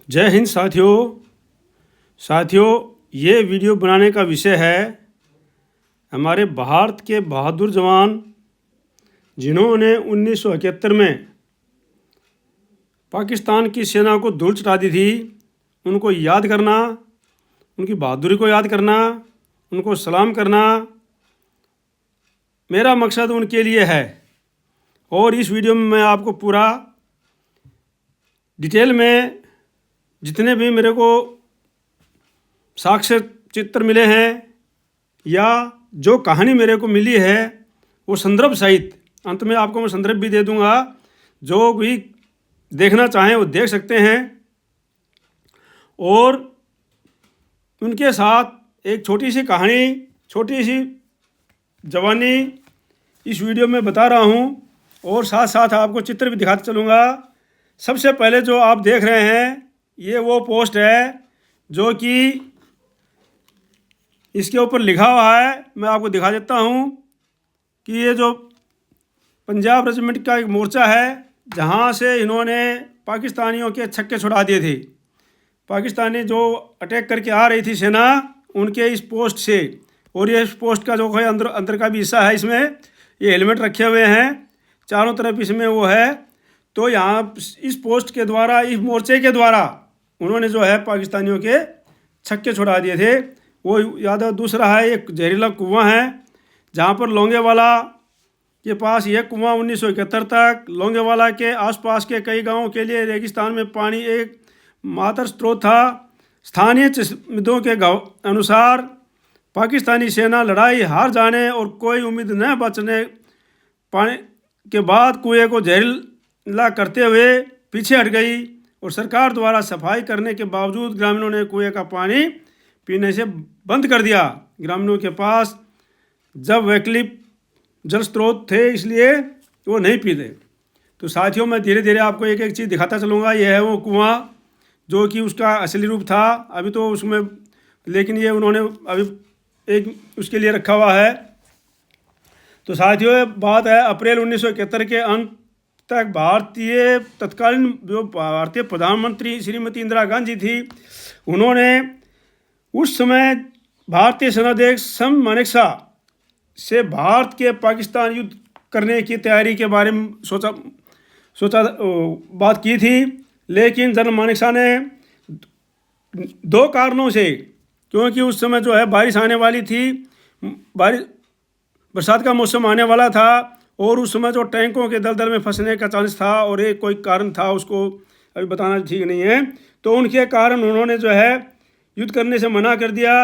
जय हिंद साथियों, ये वीडियो बनाने का विषय है हमारे भारत के बहादुर जवान जिन्होंने 1971 में पाकिस्तान की सेना को धूल चटा दी थी, उनको याद करना, उनकी बहादुरी को याद करना, उनको सलाम करना मेरा मकसद उनके लिए है। और इस वीडियो में मैं आपको पूरा डिटेल में जितने भी मेरे को साक्ष्य चित्र मिले हैं या जो कहानी मेरे को मिली है वो संदर्भ सहित अंत में आपको मैं संदर्भ भी दे दूंगा। जो भी देखना चाहें वो देख सकते हैं। और उनके साथ एक छोटी सी कहानी, छोटी सी जवानी इस वीडियो में बता रहा हूँ और साथ साथ आपको चित्र भी दिखाते चलूँगा। सबसे पहले जो आप देख रहे हैं ये वो पोस्ट है जो कि इसके ऊपर लिखा हुआ है। मैं आपको दिखा देता हूँ कि ये जो पंजाब रेजिमेंट का एक मोर्चा है जहाँ से इन्होंने पाकिस्तानियों के छक्के छुड़ा दिए थे। पाकिस्तानी जो अटैक करके आ रही थी सेना, उनके इस पोस्ट से। और ये इस पोस्ट का जो है अंदर का भी हिस्सा है, इसमें ये हेलमेट रखे हुए हैं चारों तरफ, इसमें वो है। तो यहाँ इस पोस्ट के द्वारा, इस मोर्चे के द्वारा उन्होंने जो है पाकिस्तानियों के छक्के छुड़ा दिए थे। वो याद है। दूसरा है एक जहरीला कुआं है जहाँ पर लोंगेवाला के पास यह कुआं 1971 तक लोंगेवाला के आसपास के कई गांवों के लिए रेगिस्तान में पानी एक मात्र स्रोत था। स्थानीय चश्मदीदों के अनुसार पाकिस्तानी सेना लड़ाई हार जाने और कोई उम्मीद न बचने पाने के बाद कुएं को जहरीला करते हुए पीछे हट गई और सरकार द्वारा सफाई करने के बावजूद ग्रामीणों ने कुएं का पानी पीने से बंद कर दिया। ग्रामीणों के पास जब वैकल्पिक जल स्रोत थे इसलिए वो नहीं पीते। तो साथियों, मैं धीरे धीरे आपको एक एक चीज़ दिखाता चलूँगा। यह है वो कुआं जो कि उसका असली रूप था। अभी तो उसमें, लेकिन ये उन्होंने अभी एक उसके लिए रखा हुआ है। तो साथियों, बात है अप्रैल 1971 के अंत तक भारतीय तत्कालीन जो भारतीय प्रधानमंत्री श्रीमती इंदिरा गांधी थी, उन्होंने उस समय भारतीय सेनाध्यक्ष सम मानेकशॉ से भारत के पाकिस्तान युद्ध करने की तैयारी के बारे में सोचा बात की थी। लेकिन जनरल मानेकशॉ ने दो कारणों से, क्योंकि उस समय जो है बारिश आने वाली थी, बरसात का मौसम आने वाला था और उस समय जो टैंकों के दलदल में फंसने का चांस था और एक कोई कारण था, उसको अभी बताना ठीक नहीं है। तो उनके कारण उन्होंने जो है युद्ध करने से मना कर दिया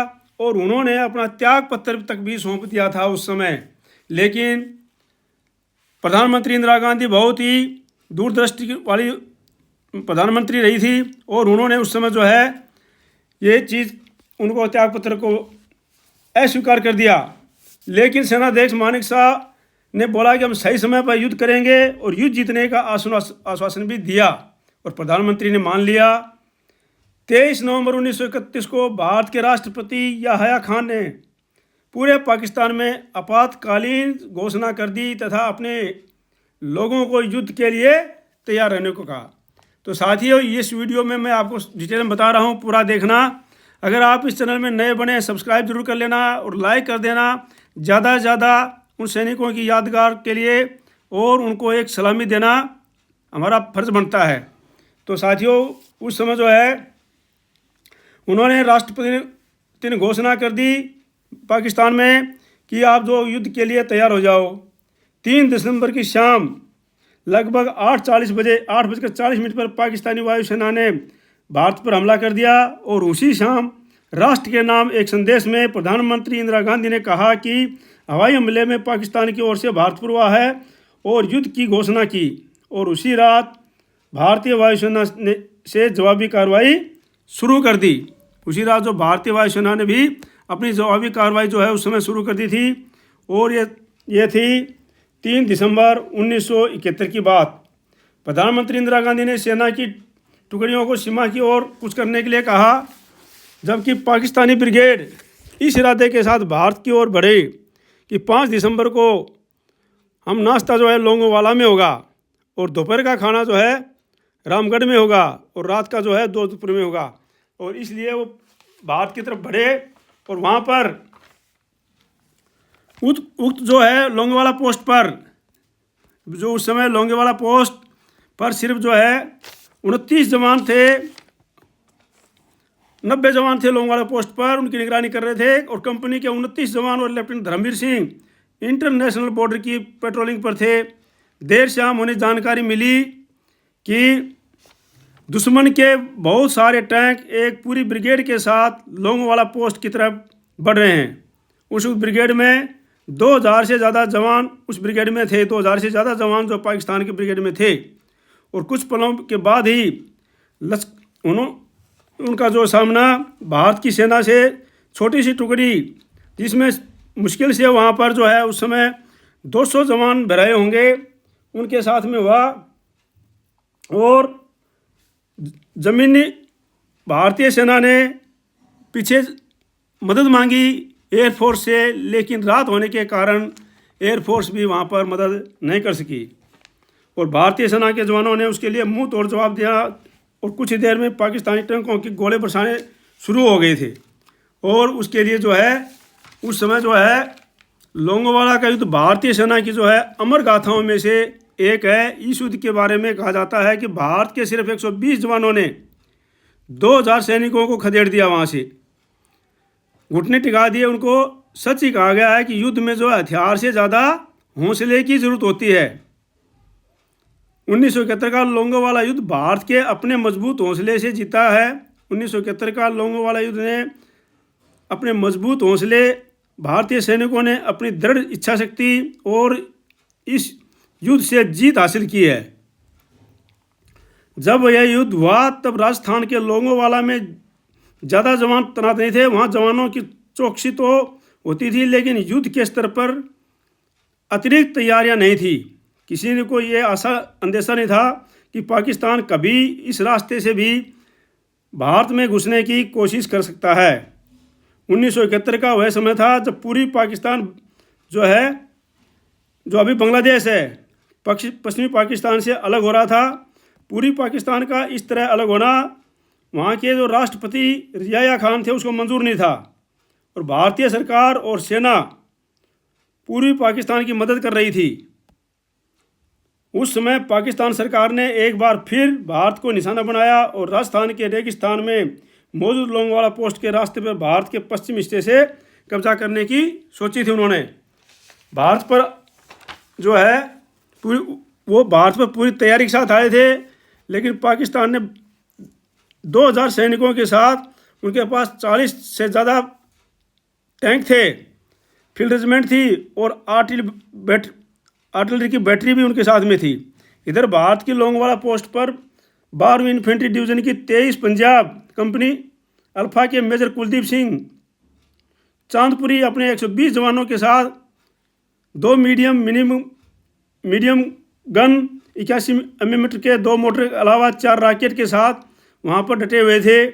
और उन्होंने अपना त्याग पत्र तक भी सौंप दिया था उस समय। लेकिन प्रधानमंत्री इंदिरा गांधी बहुत ही दूरदृष्टि वाली प्रधानमंत्री रही थी और उन्होंने उस समय जो है ये चीज़, उनको त्याग पत्र को अस्वीकार कर दिया। लेकिन सेनाध्यक्ष मानेकशॉ ने बोला कि हम सही समय पर युद्ध करेंगे और युद्ध जीतने का आश्वासन भी दिया और प्रधानमंत्री ने मान लिया। 23 नवंबर 1931 को भारत के राष्ट्रपति याह्या खान ने पूरे पाकिस्तान में आपातकालीन घोषणा कर दी तथा अपने लोगों को युद्ध के लिए तैयार रहने को कहा। तो साथियों, इस वीडियो में मैं आपको डिटेल में बता रहा हूँ, पूरा देखना। अगर आप इस चैनल में नए बने, सब्सक्राइब जरूर कर लेना और लाइक कर देना ज़्यादा से ज़्यादा उन सैनिकों की यादगार के लिए, और उनको एक सलामी देना हमारा फर्ज बनता है। तो साथियों, उस समय जो है उन्होंने राष्ट्रपति ने घोषणा कर दी पाकिस्तान में कि आप जो युद्ध के लिए तैयार हो जाओ। 3 दिसंबर की शाम लगभग 8:40 बजे 8:40 पर पाकिस्तानी वायुसेना ने भारत पर हमला कर दिया और उसी शाम राष्ट्र के नाम एक संदेश में प्रधानमंत्री इंदिरा गांधी ने कहा कि हवाई हमले में पाकिस्तान की ओर से भारत पर हुआ है और युद्ध की घोषणा की। और उसी रात भारतीय वायुसेना ने से जवाबी कार्रवाई शुरू कर दी। उसी रात जो भारतीय वायुसेना ने भी अपनी जवाबी कार्रवाई जो है उस समय शुरू कर दी थी। और ये थी 3 दिसंबर 1971 की बात। प्रधानमंत्री इंदिरा गांधी ने सेना की टुकड़ियों को सीमा की ओर कूच करने के लिए कहा, जबकि पाकिस्तानी ब्रिगेड इस इरादे के साथ भारत की ओर बढ़े कि 5 दिसंबर को हम नाश्ता जो है लोंगोवाला में होगा और दोपहर का खाना जो है रामगढ़ में होगा और रात का जो है दोस्तपुर में होगा। और इसलिए वो भारत की तरफ बढ़े और वहाँ पर उक्त जो है लोंगेवाला पोस्ट पर, जो उस समय लोंगेवाला पोस्ट पर सिर्फ जो है 29 जवान थे, 90 जवान थे लोंगेवाला पोस्ट पर, उनकी निगरानी कर रहे थे। और कंपनी के 29 जवान और lieutenant Dharamvir Singh international border की पेट्रोलिंग पर थे। देर शाम उन्हें जानकारी मिली कि दुश्मन के बहुत सारे टैंक एक पूरी ब्रिगेड के साथ लोंगेवाला पोस्ट की तरफ बढ़ रहे हैं। उस ब्रिगेड में 2000 से ज़्यादा जवान उस ब्रिगेड में थे, 2000 से ज़्यादा जवान जो पाकिस्तान की ब्रिगेड में थे। और कुछ पलों के बाद ही उनका जो सामना भारत की सेना से छोटी सी टुकड़ी, जिसमें मुश्किल से वहाँ पर जो है उस समय 200 जवान भराए होंगे, उनके साथ में हुआ। और ज़मीनी भारतीय सेना ने पीछे मदद मांगी एयरफोर्स से, लेकिन रात होने के कारण एयरफोर्स भी वहाँ पर मदद नहीं कर सकी। और भारतीय सेना के जवानों ने उसके लिए मुंह तोड़ जवाब दिया और कुछ ही देर में पाकिस्तानी टैंकों के गोले बरसाने शुरू हो गए थे। और उसके लिए जो है उस समय जो है लोंगेवाला का युद्ध भारतीय सेना की जो है अमर गाथाओं में से एक है। इस युद्ध के बारे में कहा जाता है कि भारत के सिर्फ 120 जवानों ने 2000 सैनिकों को खदेड़ दिया, वहाँ से घुटने टिका दिए उनको। सच ही कहा गया है कि युद्ध में जो हथियार से ज़्यादा हौसले की ज़रूरत होती है। 1971 का लोंगेवाला युद्ध भारत के अपने मजबूत हौसले से जीता है। 1971 का लोंगेवाला युद्ध ने अपने मजबूत हौसले, भारतीय सैनिकों ने अपनी दृढ़ इच्छा शक्ति और इस युद्ध से जीत हासिल की है। जब यह युद्ध हुआ तब राजस्थान के लोंगेवाला में ज़्यादा जवान तैनात नहीं थे। वहाँ जवानों की चौकसी तो होती थी, लेकिन युद्ध के स्तर पर अतिरिक्त तैयारियां नहीं थी। किसी ने को ये आशा अंदेशा नहीं था कि पाकिस्तान कभी इस रास्ते से भी भारत में घुसने की कोशिश कर सकता है। 1971 का वह समय था जब पूरी पाकिस्तान जो है, जो अभी बांग्लादेश है, पश्चिमी पाकिस्तान से अलग हो रहा था। पूरी पाकिस्तान का इस तरह अलग होना वहाँ के जो राष्ट्रपति रियाया खान थे उसको मंजूर नहीं था। और भारतीय सरकार और सेना पूर्वी पाकिस्तान की मदद कर रही थी। उस समय पाकिस्तान सरकार ने एक बार फिर भारत को निशाना बनाया और राजस्थान के रेगिस्तान में मौजूद लोंगेवाला पोस्ट के रास्ते पर भारत के पश्चिम हिस्से से कब्जा करने की सोची थी उन्होंने। भारत पर जो है वो भारत पर पूरी तैयारी के साथ आए थे, लेकिन पाकिस्तान ने 2000 सैनिकों के साथ, उनके पास 40 से ज़्यादा टैंक थे, फील्ड रेजिमेंट थी और आर्टिलरी की बैटरी भी उनके साथ में थी। इधर भारत की लोंगेवाला पोस्ट पर 12वीं इन्फेंट्री डिवीज़न की 23 पंजाब कंपनी अल्फा के मेजर कुलदीप सिंह चांदपुरी अपने 120 जवानों के साथ 2 मीडियम गन 81 मिलीमीटर के 2 मोटर के अलावा 4 रॉकेट के साथ वहाँ पर डटे हुए थे।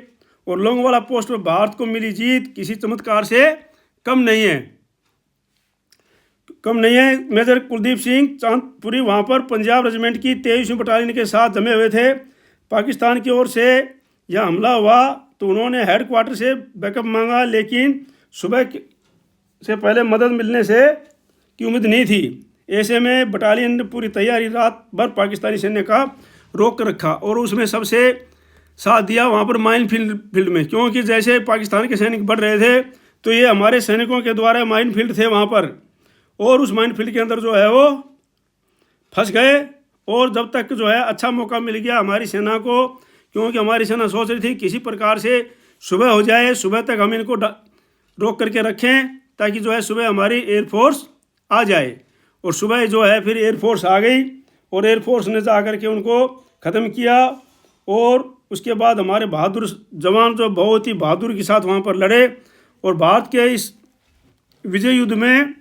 और लोंगेवाला पोस्ट पर भारत को मिली जीत किसी चमत्कार से कम नहीं है। मेजर कुलदीप सिंह चांदपुरी वहाँ पर पंजाब रेजिमेंट की 23वीं बटालियन के साथ जमे हुए थे। पाकिस्तान की ओर से यह हमला हुआ तो उन्होंने हेडक्वार्टर से बैकअप मांगा, लेकिन सुबह से पहले मदद मिलने से की उम्मीद नहीं थी। ऐसे में बटालियन ने पूरी तैयारी रात भर पाकिस्तानी सैन्य का रोक कर रखा और उसमें सबसे साथ दिया वहाँ पर माइन फील्ड में, क्योंकि जैसे पाकिस्तान के सैनिक बढ़ रहे थे तो ये हमारे सैनिकों के द्वारा माइन फील्ड थे वहाँ पर, और उस माइन फील्ड के अंदर जो है वो फंस गए। और जब तक जो है अच्छा मौका मिल गया हमारी सेना को, क्योंकि हमारी सेना सोच रही थी किसी प्रकार से सुबह हो जाए, सुबह तक हम इनको रोक करके रखें ताकि जो है सुबह हमारी एयरफोर्स आ जाए। और सुबह जो है फिर एयरफोर्स आ गई और एयरफोर्स ने जा कर के उनको ख़त्म किया। और उसके बाद हमारे बहादुर जवान जो बहुत ही बहादुर के साथ वहाँ पर लड़े और भारत के इस विजय युद्ध में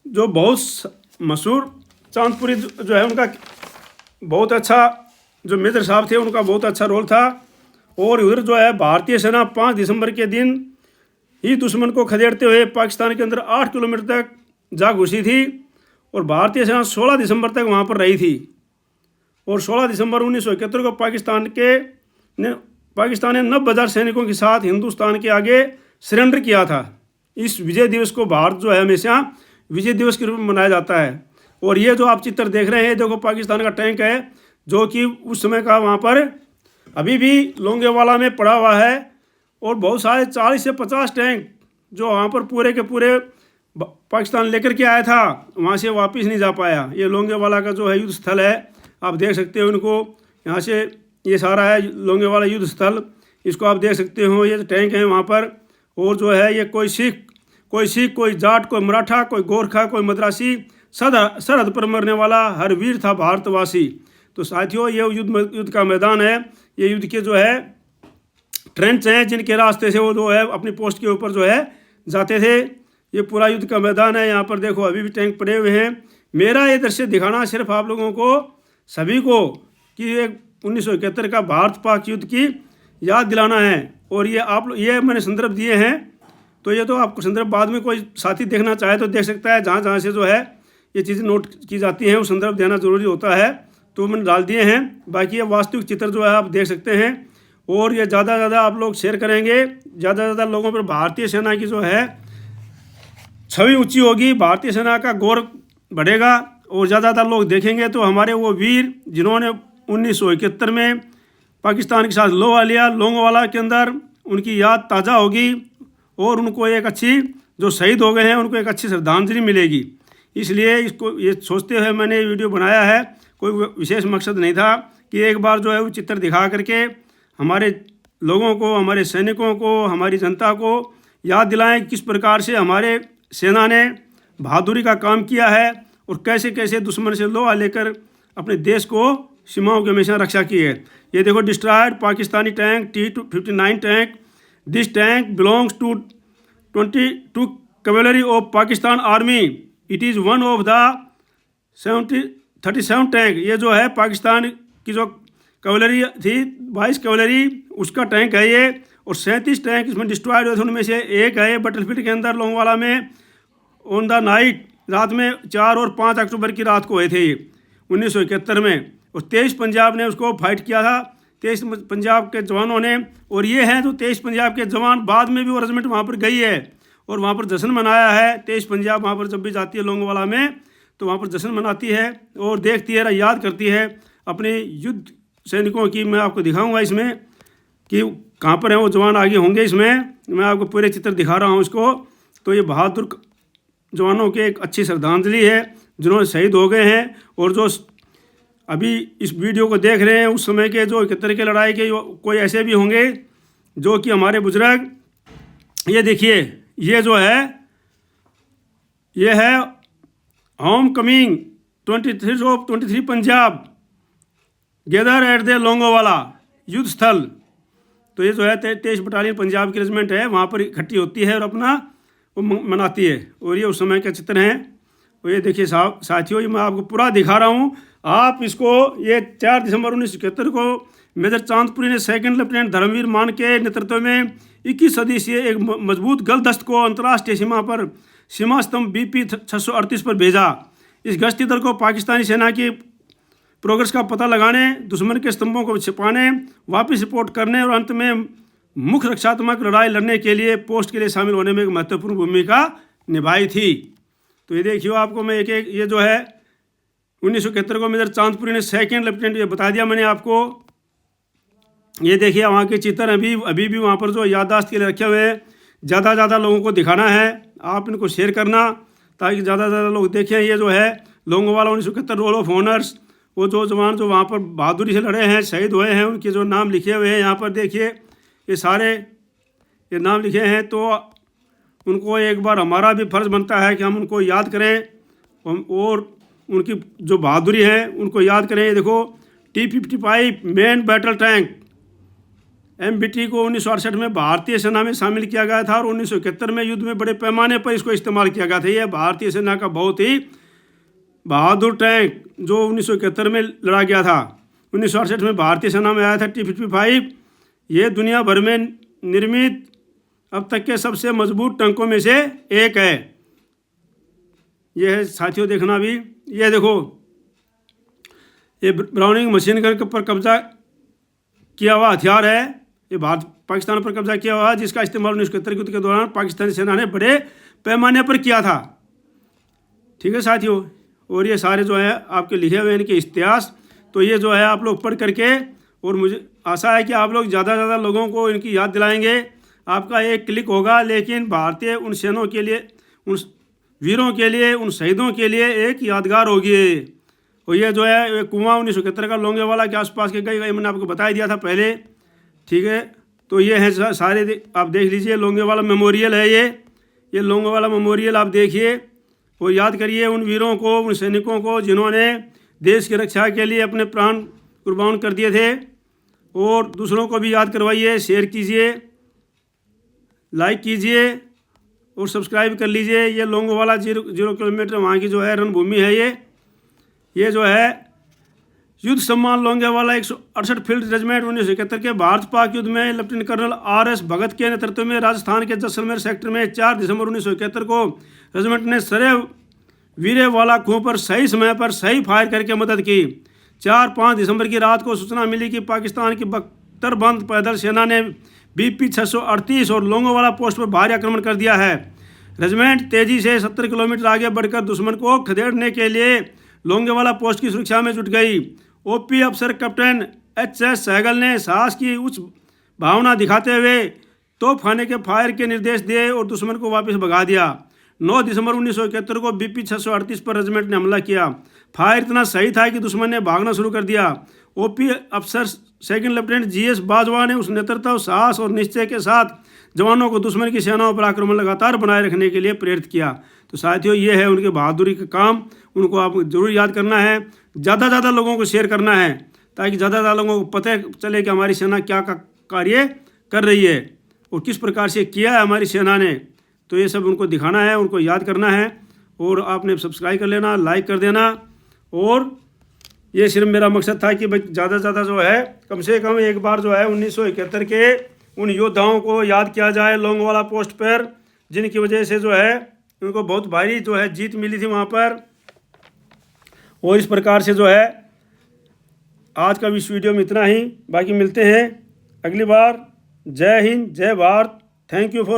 जो बहुत मशहूर चांदपुरी जो है उनका बहुत अच्छा, जो मेजर साहब थे उनका बहुत अच्छा रोल था। और उधर जो है भारतीय सेना 5 दिसंबर के दिन ही दुश्मन को खदेड़ते हुए पाकिस्तान के अंदर 8 किलोमीटर तक जा घुसी थी और भारतीय सेना 16 दिसंबर तक वहाँ पर रही थी। और 16 दिसंबर 1971 को पाकिस्तान ने 90,000 सैनिकों के साथ हिंदुस्तान के आगे सरेंडर किया था। इस विजय दिवस को भारत जो है हमेशा विजय दिवस के रूप में मनाया जाता है। और ये जो आप चित्र देख रहे हैं, देखो पाकिस्तान का टैंक है जो कि उस समय का वहाँ पर अभी भी लोंगेवाला में पड़ा हुआ है। और बहुत सारे 40 से 50 टैंक जो वहाँ पर पूरे के पूरे पाकिस्तान लेकर के आया था, वहाँ से वापस नहीं जा पाया। ये लोंगेवाला का जो है युद्ध स्थल है, आप देख सकते हो इनको, यहाँ से ये सारा है लोंगेवाला युद्ध स्थल, इसको आप देख सकते हो। ये टैंक है वहाँ पर। और जो है ये कोई सिख, कोई जाट, कोई मराठा, कोई गोरखा, कोई मद्रासी, सरहद पर मरने वाला हर वीर था भारतवासी। तो साथियों, ये युद्ध का मैदान है। ये युद्ध के जो है ट्रेंच हैं जिनके रास्ते से वो जो है अपनी पोस्ट के ऊपर जो है जाते थे। ये पूरा युद्ध का मैदान है। यहाँ पर देखो अभी भी टैंक पड़े हुए हैं। मेरा ये दृश्य दिखाना सिर्फ आप लोगों को सभी को कि एक 1971 का भारत पाक युद्ध की याद दिलाना है। और ये मैंने संदर्भ दिए हैं, तो ये तो आपको संदर्भ बाद में कोई साथी देखना चाहे तो देख सकता है। जहाँ जहाँ से जो है ये चीज़ें नोट की जाती हैं वो संदर्भ देना ज़रूरी होता है, तो मैंने डाल दिए हैं। बाकी ये वास्तविक चित्र जो है आप देख सकते हैं। और ये ज़्यादा से ज़्यादा आप लोग शेयर करेंगे, ज़्यादा से ज़्यादा लोगों पर भारतीय सेना की जो है छवि ऊंची होगी, भारतीय सेना का गौरव बढ़ेगा। और ज़्यादा से ज़्यादा लोग देखेंगे तो हमारे वो वीर जिन्होंने 1971 में पाकिस्तान के साथ लोंगोवाला के अंदर उनकी याद ताज़ा होगी और उनको एक अच्छी, जो शहीद हो गए हैं उनको एक अच्छी श्रद्धांजलि मिलेगी। इसलिए इसको ये सोचते हुए मैंने वीडियो बनाया है। कोई विशेष मकसद नहीं था कि एक बार जो है वो चित्र दिखा करके हमारे लोगों को, हमारे सैनिकों को, हमारी जनता को याद दिलाएं किस प्रकार से हमारे सेना ने बहादुरी का काम किया है और कैसे कैसे दुश्मन से लोहा लेकर अपने देश को सीमाओं की हमेशा रक्षा की है। ये देखो destroyed Pakistani tank T-59 tank. This tank belongs to 22 cavalry of Pakistan army. It is one of the 37 tank. ये जो है पाकिस्तान की जो कैवेलरी थी, 22 कैवेलरी, उसका टैंक है ये। और 37 टैंक इसमें डिस्ट्रॉयड हुए थे, उनमें से एक है बटलफील्ड के अंदर लोंगवाला में ऑन द नाइट, रात में 4 और 5 अक्टूबर की रात को हुए थे ये 1971 में। और 23 पंजाब ने उसको फाइट किया था, 23 पंजाब के जवानों ने। और ये हैं जो 23 पंजाब के जवान, बाद में भी वो रेजिमेंट वहाँ पर गई है और वहाँ पर जश्न मनाया है। 23 पंजाब वहाँ पर जब भी जाती है लोंगवाला में तो वहाँ पर जश्न मनाती है और देखती है, याद करती है अपने युद्ध सैनिकों की। मैं आपको दिखाऊंगा इसमें कि कहाँ पर हैं वो जवान, आगे होंगे। इसमें मैं आपको पूरे चित्र दिखा रहा हूँ इसको। तो ये बहादुर जवानों की एक अच्छी श्रद्धांजलि है जिन्होंने शहीद हो गए हैं। और जो अभी इस वीडियो को देख रहे हैं उस समय के जो 71 के लड़ाई के कोई ऐसे भी होंगे जो कि हमारे बुजुर्ग, ये देखिए, ये जो है ये है home coming 23 Punjab gather at the Longewala युद्ध स्थल। तो ये जो है 23 बटालियन पंजाब की रेजिमेंट है, वहाँ पर इकट्ठी होती है और अपना वो मनाती है। और ये उस समय के चित्र हैं। और ये देखिए साथियों, ये मैं आपको पूरा दिखा रहा हूँ। आप इसको, ये 4 दिसंबर 1971 को मेजर चांदपुरी ने 2nd लेफ्टिनेंट धर्मवीर मान के नेतृत्व में 21 सदी से एक मजबूत गलदस्त को अंतर्राष्ट्रीय सीमा पर सीमा स्तंभ BP 638 पर भेजा। इस गश्ती दल को पाकिस्तानी सेना की प्रोग्रेस का पता लगाने, दुश्मन के स्तंभों को छिपाने, वापस रिपोर्ट करने और अंत में मुख्य रक्षात्मक लड़ाई लड़ने के लिए पोस्ट के लिए शामिल होने में एक महत्वपूर्ण भूमिका निभाई थी। तो ये देखिए, आपको मैं एक एक, ये जो है 1971 को मेजर चांदपुरी ने 2nd लेफ्टिनेंट, ये बता दिया मैंने आपको। ये देखिए वहाँ के चित्र अभी भी वहाँ पर जो याददाश्त के लिए रखे हुए हैं। ज़्यादा से ज़्यादा लोगों को दिखाना है, आप इनको शेयर करना ताकि ज़्यादा से ज़्यादा लोग देखें। ये जो है लोंगोवाला 1971 रोल ऑफ ऑनर्स, वो जो जवान जो वहाँ पर बहादुरी से लड़े हैं, शहीद हुए हैं, उनके जो नाम लिखे हुए हैं यहाँ पर देखिए, ये सारे ये नाम लिखे हैं। तो उनको एक बार हमारा भी फर्ज बनता है कि हम उनको याद करें और उनकी जो बहादुरी है उनको याद करें। ये देखो T-55 main battle tank MBT को 1968 में भारतीय सेना में शामिल किया गया था और 1971 में युद्ध में बड़े पैमाने पर इसको इस्तेमाल किया गया था। यह भारतीय सेना का बहुत ही बहादुर टैंक जो 1971 में लड़ा गया था। 1968 में भारतीय सेना में आया था T-55। ये दुनिया भर में निर्मित अब तक के सबसे मजबूत टैंकों में से एक है। यह है साथियों, देखना भी, ये देखो ये ब्राउनिंग मशीन गन पर कब्जा किया हुआ हथियार है। ये भारत पाकिस्तान पर कब्जा किया हुआ है, जिसका इस्तेमाल 1971 युद्ध के दौरान पाकिस्तानी सेना ने बड़े पैमाने पर किया था। ठीक है साथियों, और ये सारे जो है आपके लिखे हुए इनके इतिहास, तो ये जो है आप लोग पढ़ करके, और मुझे आशा है कि आप लोग ज़्यादा से ज़्यादा लोगों को इनकी याद दिलाएंगे। आपका एक क्लिक होगा, लेकिन भारतीय उन सेनाओं के लिए, उन वीरों के लिए, उन शहीदों के लिए एक यादगार होगी। और ये जो है कुआं 1971 का लोंगेवाला के आसपास के कई मैंने आपको बता दिया था पहले। ठीक है, तो ये है सारे आप देख लीजिए, लोंगेवाला मेमोरियल है ये लोंगेवाला मेमोरियल आप देखिए और याद करिए उन वीरों को, उन सैनिकों को जिन्होंने देश की रक्षा के लिए अपने प्राण कुर्बान कर दिए थे। और दूसरों को भी याद करवाइए, शेयर कीजिए, लाइक कीजिए और सब्सक्राइब कर लीजिए। ये लोंगेवाला 0 किलोमीटर वहाँ की जो है रणभूमि है। ये जो है युद्ध सम्मान लोंगेवाला 168 फील्ड रेजिमेंट 1971 के भारत पाक युद्ध में लेफ्टिनेंट कर्नल RS भगत के नेतृत्व में राजस्थान के जैसलमेर सेक्टर में 4 दिसंबर 1971 को रेजिमेंट ने सरे वीरे वाला कुएं पर सही समय पर सही फायर करके मदद की। 4-5 दिसंबर की रात को सूचना मिली कि पाकिस्तान की बख्तरबंद पैदल सेना ने BP 638 और लोंगेवाला पोस्ट पर भारी आक्रमण कर दिया है। रेजिमेंट तेजी से 70 किलोमीटर आगे बढ़कर दुश्मन को खदेड़ने के लिए लोंगेवाला पोस्ट की सुरक्षा में जुट गई। OP अफसर कैप्टन HS सहगल ने साहस की उच्च भावना दिखाते हुए तोपखाने के फायर के निर्देश दिए और दुश्मन को वापस भगा दिया। 9 दिसंबर 1971 को BP 638 पर रेजिमेंट ने हमला किया। फायर इतना सही था कि दुश्मन ने भागना शुरू कर दिया। OP अफसर सेकंड लेफ्टिनेंट GS बाजवा ने उस नेतृत्व, साहस और निश्चय के साथ जवानों को दुश्मन की सेनाओं पर आक्रमण लगातार बनाए रखने के लिए प्रेरित किया। तो साथियों, ये है उनके बहादुरी का काम, उनको आप जरूर याद करना है, ज़्यादा से ज़्यादा लोगों को शेयर करना है, ताकि ज़्यादा से ज़्यादा लोगों को पता चले कि हमारी सेना क्या कार्य कर रही है और किस प्रकार से किया है हमारी सेना ने। तो ये सब उनको दिखाना है, उनको याद करना है। और आपने सब्सक्राइब कर लेना, लाइक कर देना। और ये सिर्फ मेरा मकसद था कि ज़्यादा से ज़्यादा जो है कम से कम एक बार जो है 1971 के उन योद्धाओं को याद किया जाए लोंगेवाला पोस्ट पर, जिनकी वजह से जो है उनको बहुत भारी जो है जीत मिली थी वहाँ पर। और इस प्रकार से जो है आज का इस वीडियो में इतना ही, बाकी मिलते हैं अगली बार। जय हिंद, जय भारत, थैंक यू फॉर